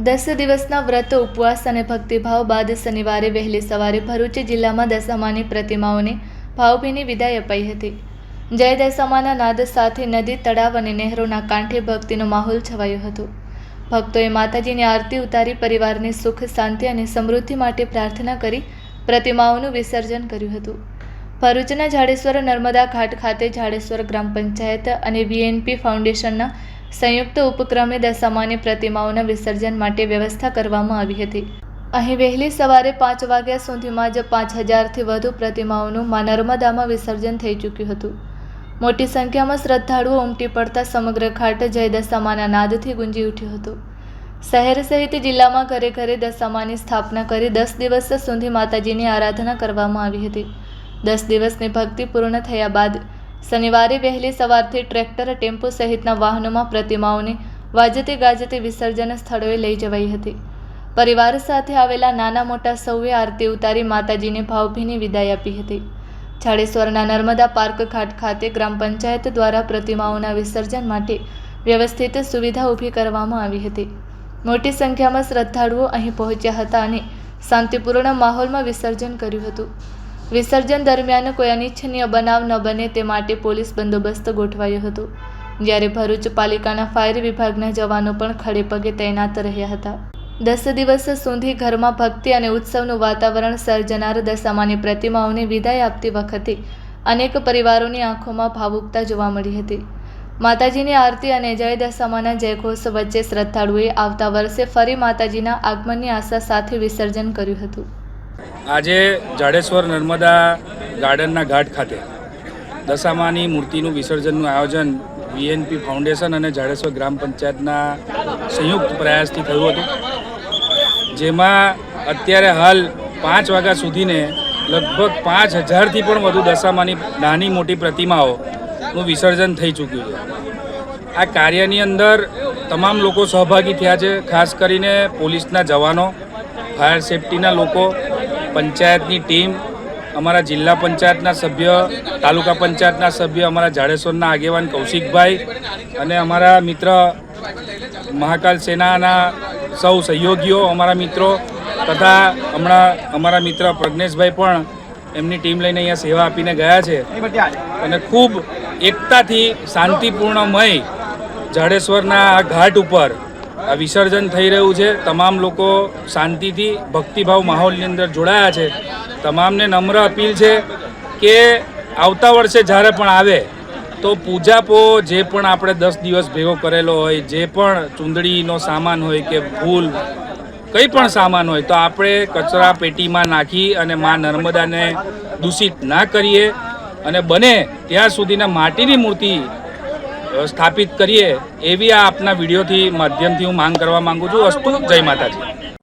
10 દિવસના વ્રત ઉપવાસ અને ભક્તિભાવ બાદ શનિવારે વહેલી સવારે ભરૂચ જિલ્લામાં દશામાની પ્રતિમાઓને ભાવભીની વિદાય અપાઈ હતી। જય દશામાના નાદ સાથે નદી, તળાવ અને નહેરોના કાંઠે ભક્તિનો માહોલ છવાયો હતો। ભક્તોએ માતાજીની આરતી ઉતારી પરિવારની સુખ, શાંતિ અને સમૃદ્ધિ માટે પ્રાર્થના કરી પ્રતિમાઓનું વિસર્જન કર્યું હતું। ભરૂચના જાડેશ્વર નર્મદા ઘાટ ખાતે જાડેશ્વર ગ્રામ પંચાયત અને વીએનપી ફાઉન્ડેશનના સંયુક્ત ઉપક્રમે દશામાની પ્રતિમાઓના વિસર્જન માટે વ્યવસ્થા કરવામાં આવી હતી। અહીં વહેલી સવારે 5 વાગ્યા સુધીમાં જ 5000થી વધુ પ્રતિમાઓનું મા નર્મદામાં વિસર્જન થઈ ચૂક્યું હતું। મોટી સંખ્યામાં શ્રદ્ધાળુઓ ઉમટી પડતા સમગ્ર ઘાટ જય દશામાના નાદથી ગુંજી ઉઠ્યો હતો। શહેર સહિત જિલ્લામાં ઘરે ઘરે દશામાની સ્થાપના કરી 10 દિવસ સુધી માતાજીની આરાધના કરવામાં આવી હતી। 10 દિવસની ભક્તિ પૂર્ણ થયા બાદ શનિવારે વહેલી સવારથી ટ્રેક્ટર, ટેમ્પો સહિતના વાહનોમાં પ્રતિમાઓને વાજતે ગાજતે વિસર્જન સ્થળોએ લઈ જવાઈ હતી। પરિવાર સાથે આવેલા નાના મોટા સૌએ આરતી ઉતારી માતાજીને ભાવભીની વિદાય આપી હતી। જાડેશ્વરના નર્મદા પાર્ક ઘાટ ખાતે ગ્રામ પંચાયત દ્વારા પ્રતિમાઓના વિસર્જન માટે વ્યવસ્થિત સુવિધા ઊભી કરવામાં આવી હતી। મોટી સંખ્યામાં શ્રદ્ધાળુઓ અહીં પહોંચ્યા હતા અને શાંતિપૂર્ણ માહોલમાં વિસર્જન કર્યું હતું। વિસર્જન દરમિયાન કોઈ અનિચ્છનીય બનાવ ન બને તે માટે પોલીસ બંદોબસ્ત ગોઠવાયો હતો, જ્યારે ભરૂચ પાલિકાના ફાયર વિભાગના જવાનો પણ ખડે પગે તૈનાત રહ્યા હતા। 10 દિવસ સુધી ઘરમાં ભક્તિ અને ઉત્સવનું વાતાવરણ સર્જનાર દશામાની પ્રતિમાઓને વિદાય આપતી વખતે અનેક પરિવારોની આંખોમાં ભાવુકતા જોવા મળી હતી। માતાજીની આરતી અને જય દશામાના જયઘોષ વચ્ચે શ્રદ્ધાળુઓએ આવતા વર્ષે ફરી માતાજીના આગમનની આશા સાથે વિસર્જન કર્યું હતું। આજે જાડેશ્વર નર્મદા ગાર્ડનના ઘાટ ખાતે દશામાની મૂર્તિનું વિસર્જનનું આયોજન વીએનપી ફાઉન્ડેશન અને જાડેશ્વર ગ્રામ પંચાયતના સંયુક્ત પ્રયાસથી થયું હતું, જેમાં અત્યારે હાલ 5 વાગ્યા સુધીને લગભગ 5000થી પણ વધુ દશામાની નાની મોટી પ્રતિમાઓનું વિસર્જન થઈ ચૂક્યું છે। આ કાર્યની અંદર તમામ લોકો સહભાગી થયા છે, ખાસ કરીને પોલીસના જવાનો, ફાયર સેફટીના લોકો, પંચાયતની ટીમ, અમારા જિલ્લા પંચાયતના સભ્ય, તાલુકા પંચાયતના સભ્ય, અમારા જાડેશ્વરના આગેવાન કૌશિકભાઈ અને અમારા મિત્ર મહાકાલ સેનાના સૌ સહયોગીઓ, અમારા મિત્રો તથા હમણાં અમારા મિત્ર પ્રજ્ઞેશભાઈ પણ એમની ટીમ લઈને અહીંયા સેવા આપીને ગયા છે અને ખૂબ એકતાથી શાંતિપૂર્ણમય જાડેશ્વરના આ ઘાટ ઉપર આ વિસર્જન થઈ રહ્યું છે। તમામ લોકો શાંતિથી ભક્તિભાવ માહોલની અંદર જોડાયા છે। તમામને નમ્ર અપીલ છે કે આવતા વર્ષે જ્યારે પણ આવે તો પૂજાપો જે પણ આપણે 10 દિવસ ભેગો કરેલો હોય, જે પણ ચૂંદડીનો સામાન હોય કે ફૂલ કંઈ પણ સામાન હોય તો આપણે કચરા પેટીમાં નાખી અને મા નર્મદાને દૂષિત ના કરીએ અને બને ત્યાં સુધીના માટીની મૂર્તિ સ્થાપિત કરીએ, એવી આ આપના વિડીયોથી માધ્યમથી હું માંગ કરવા માંગુ છું। અસ્તુ, જય માતાજી।